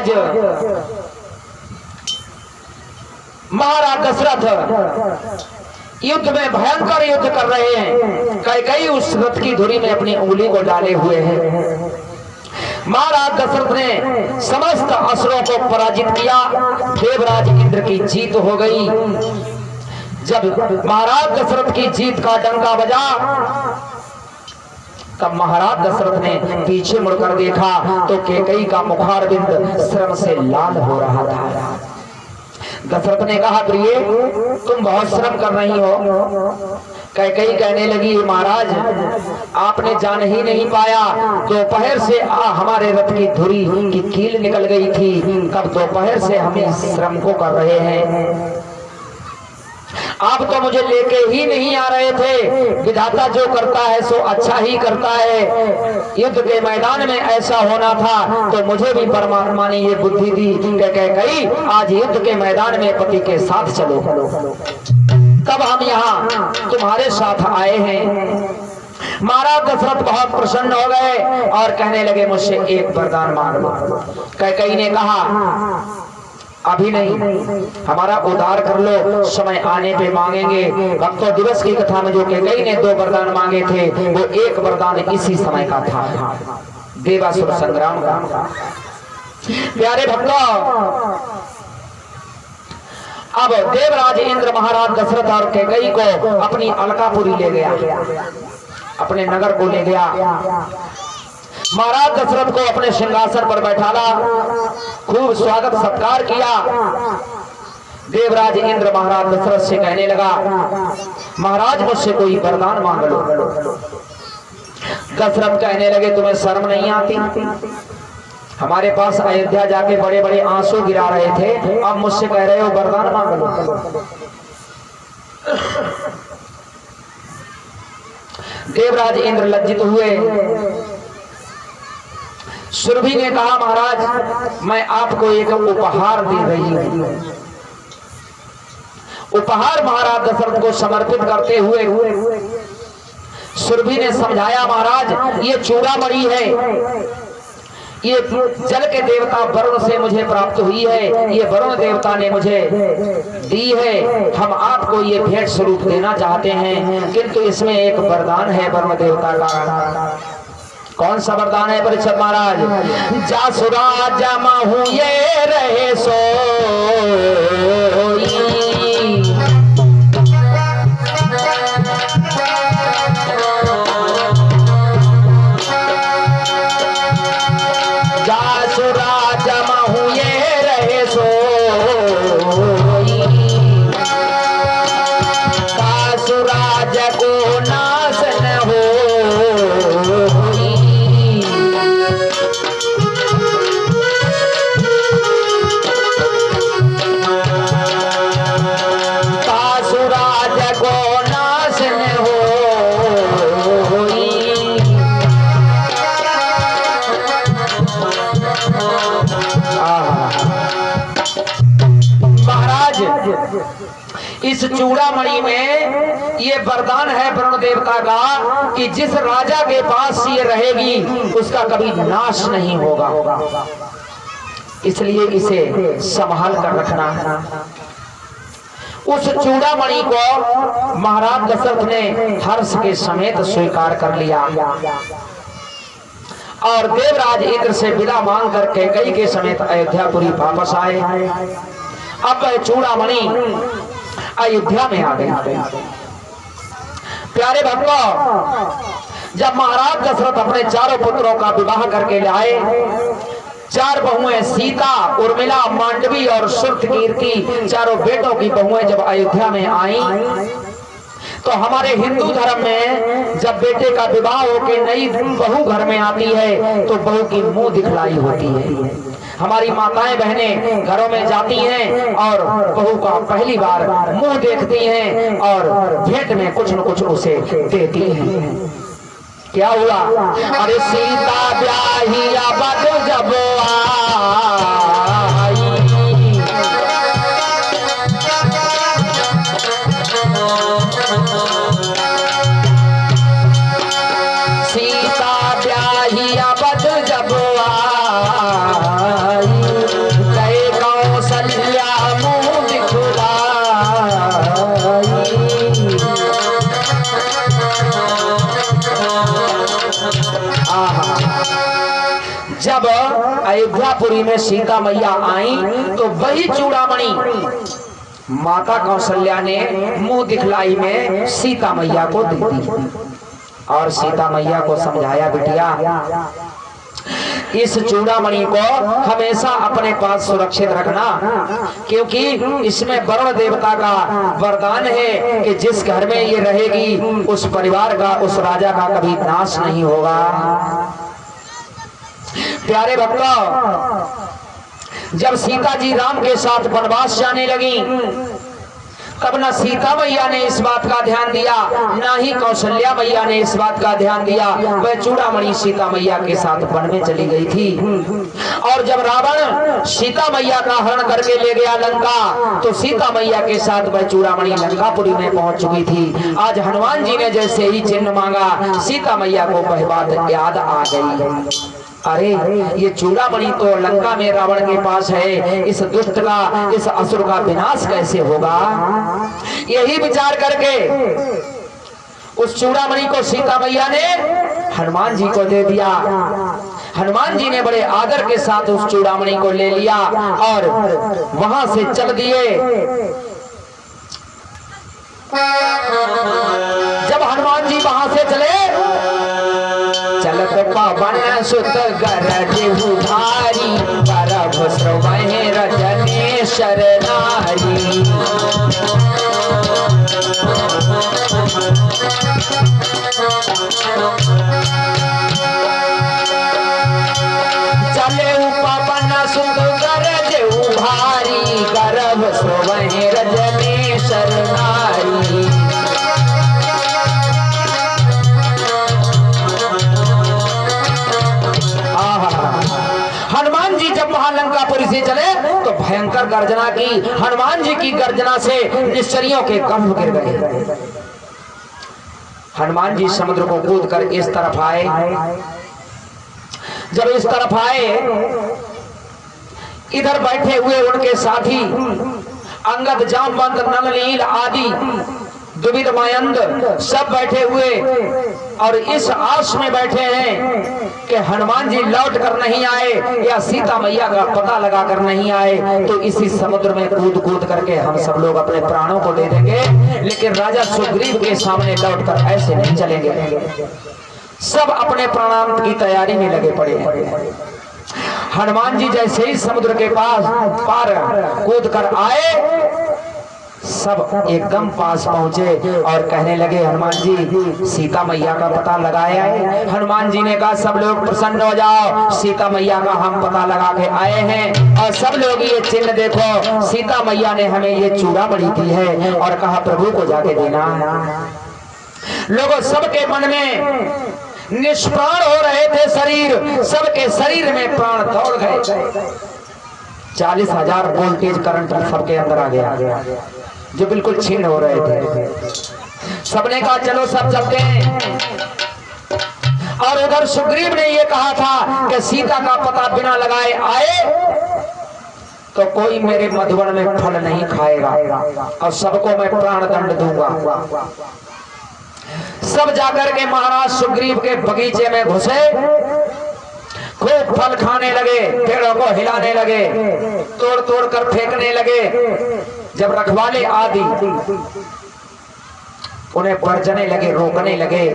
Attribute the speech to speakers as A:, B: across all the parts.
A: आज महाराज दशरथ युद्ध में भयंकर युद्ध कर रहे हैं। कैकेयी उस रथ की धुरी में अपनी उंगली को डाले हुए हैं। महाराज दशरथ ने समस्त असुरों को पराजित किया। देवराज इंद्र की जीत हो गई। जब महाराज दशरथ की जीत का डंका बजा तब महाराज दशरथ ने पीछे मुड़कर देखा तो कैकेयी का मुखारविंद श्रम से लाल हो रहा था। दशरथ ने कहा, प्रिय तुम बहुत श्रम कर रही हो। कैकेयी कहने लगी, महाराज आपने जान ही नहीं पाया, दोपहर से हमारे रथ की धुरी की कील निकल गई थी। कब दोपहर से हम इस श्रम को कर रहे हैं। आप तो मुझे लेके ही नहीं आ रहे थे। विधाता जो करता है सो अच्छा ही करता है। युद्ध के मैदान में ऐसा होना था तो मुझे भी परमात्मा ने ये बुद्धि दी कि कैकेयी आज युद्ध के मैदान में पति के साथ चलो। तब हम यहाँ तुम्हारे साथ आए हैं। महाराज दशरथ बहुत प्रसन्न हो गए और कहने लगे, मुझसे एक वरदान मांगो। कैकेयी ने कहा, अभी नहीं, हमारा उद्धार कर लो, समय आने पे मांगेंगे। भक्तों, दिवस की कथा में जो कैकेयी ने 2 वरदान मांगे थे वो एक वरदान इसी समय का था, देवासुर संग्राम का। प्यारे भक्तों, अब देवराज इंद्र महाराज दशरथ और कैकेयी को अपनी अलकापुरी ले गया, अपने नगर को ले गया। महाराज दशरथ को अपने सिंहासन पर बैठाला, खूब स्वागत सत्कार किया। देवराज इंद्र महाराज दशरथ से कहने लगा, महाराज मुझसे कोई वरदान मांग लो। दशरथ कहने लगे, तुम्हें शर्म नहीं आती? हमारे पास अयोध्या जाके बड़े बड़े आंसू गिरा रहे थे, अब मुझसे कह रहे हो वरदान मांग लो। देवराज इंद्र लज्जित हुए। सुरभि ने कहा, महाराज मैं आपको एक उपहार दे रही हूं। उपहार महाराज दशरथ को समर्पित करते हुए सुरभि ने समझाया, महाराज ये चूड़ामणि है, ये जल के देवता वरुण से मुझे प्राप्त हुई है, ये वरुण देवता ने मुझे दी है। हम आपको ये भेंट स्वरूप देना चाहते हैं, किंतु इसमें एक वरदान है वरुण देवता का। कौन सा वरदान है परीक्षित महाराज? जासुरा जमा हुए रहे सो इस चूड़ामणि में ये वरदान है वरुण देवता का कि जिस राजा के पास ये रहेगी उसका कभी नाश नहीं होगा, इसलिए इसे संभाल कर रखना। उस चूड़ामणि को महाराज दशरथ ने हर्ष के समेत स्वीकार कर लिया और देवराज इंद्र से विदा मांग कर कैकेयी के समेत अयोध्यापुरी वापस आए। अब चूड़ामणि अयोध्या में आ गई। प्यारे भक्तों, जब महाराज दशरथ अपने चारों पुत्रों का विवाह करके लाए, 4 बहुएं सीता, उर्मिला, मांडवी और श्रुतकीर्ति, चारों बेटों की बहुएं जब अयोध्या में आई तो हमारे हिंदू धर्म में जब बेटे का विवाह होकर नई बहू घर में आती है तो बहू की मुंह दिखलाई होती है। हमारी माताएं बहनें घरों में जाती हैं और बहू का पहली बार मुंह देखती हैं और भेंट में कुछ न कुछ उसे देती हैं। क्या हुआ? अरे सीता ब्याही बद जब आई, सीता ब्याही बद जब आई, अयोध्यापुरी में सीता मैया आई तो वही चूड़ामणि माता कौशल्या ने मुंह दिखलाई में सीता मैया को दी थी और सीता मैया को समझाया, बिटिया इस चूड़ामणि को हमेशा अपने पास सुरक्षित रखना, क्योंकि इसमें वरुण देवता का वरदान है कि जिस घर में ये रहेगी उस परिवार का, उस राजा का कभी नाश नहीं होगा। प्यारे भक्तों, जब सीता जी राम के साथ वनवास जाने लगी तब न सीता मैया ने इस बात का ध्यान दिया, ना ही कौशल्या मैया ने इस बात का ध्यान दिया। वह चूड़ामणि सीता मैया के साथ वन में चली गई थी और जब रावण सीता मैया का हरण करके ले गया लंका तो सीता मैया के साथ वह चूड़ामणि लंकापुरी में पहुंच चुकी थी। आज हनुमान जी ने जैसे ही चिन्ह मांगा सीता मैया को वह बात याद आ गई, अरे ये चूड़ामणि तो लंका में रावण के पास है, इस दुष्ट का, इस असुर का विनाश कैसे होगा। यही विचार करके उस चूड़ामणि को सीता मैया ने हनुमान जी को दे दिया। हनुमान जी ने बड़े आदर के साथ उस चूड़ामणि को ले लिया और वहां से चल दिए। जब हनुमान जी वहां से चले, चलत पवन सुत गरज उधारी, करभ श्रवहि रजनी शरणारी। चले पवन सुत गरज उधारी, करभ श्रवहि रजनी शरणारी। हनुमान जी जब वहां लंकापुरी से चले तो भयंकर गर्जना की। हनुमान जी की गर्जना से निश्चरियों के कंठ गिर गए। हनुमान जी समुद्र को कूद कर इस तरफ आए। जब इस तरफ आए, इधर बैठे हुए उनके साथी अंगद, जामवंत, नलनील आदि द्विविध मायंद सब बैठे हुए और इस आस में बैठे हैं कि हनुमान जी लौट कर नहीं आए या सीता मैया का पता लगा कर नहीं आए तो इसी समुद्र में कूद कूद करके हम सब लोग अपने प्राणों को दे देंगे, लेकिन राजा सुग्रीव के सामने लौट कर ऐसे नहीं चलेंगे। सब अपने प्राणांत की तैयारी में लगे पड़े हैं। हनुमान जी जैसे ही समुद्र के पास पार कूद कर आए, सब एकदम पास पहुंचे और कहने लगे, हनुमान जी सीता मैया का पता लगाया है। हनुमान जी ने कहा, सब लोग प्रसन्न हो जाओ, सीता मैया का हम पता लगा के आए हैं और सब लोग ये चिन्ह देखो, सीता मैया ने हमें ये चूड़ामणि दी है और कहा प्रभु को जाके देना। लोगों सबके मन में निष्प्राण हो रहे थे शरीर, सबके शरीर में प्राण दौड़ गए। 40,000 वोल्टेज करंट सबके अंदर आ गया जो बिल्कुल छीन हो रहे थे। सबने कहा चलो सब चलते हैं। और उधर सुग्रीव ने ये कहा था कि सीता का पता बिना लगाए आए तो कोई मेरे मधुवन में फल नहीं खाएगा और सबको मैं प्राण दंड दूंगा। सब जाकर के महाराज सुग्रीव के बगीचे में घुसे, खूब फल खाने लगे, पेड़ों को हिलाने लगे, तोड़ तोड़ कर फेंकने लगे। जब रखवाले आदि उन्हें बरजने लगे, रोकने लगे,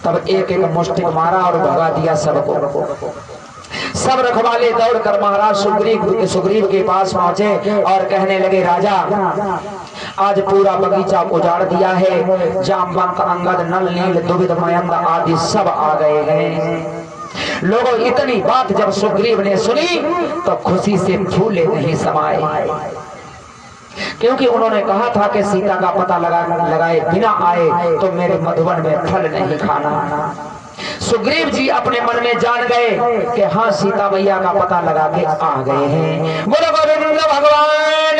A: तब एक एक मुष्टिक मारा और भगा दिया सबको। सब रखवाले दौड़कर महाराज सुग्रीव के पास पहुंचे और कहने लगे, राजा आज पूरा बगीचा उजाड़ दिया है, जामवंत, अंगद, नल, नील, द्विविध मायंद आदि सब आ गए हैं। लोगों इतनी बात जब सुग्रीव ने सुनी तो खुशी से फूले नहीं समाये, क्योंकि उन्होंने कहा था कि सीता का पता लगाए बिना आए तो मेरे मधुवन में फल नहीं खाना। सुग्रीव जी अपने मन में जान गए कि हाँ सीता मैया का पता लगा के आ गए हैं। बोलो गोविंद भगवान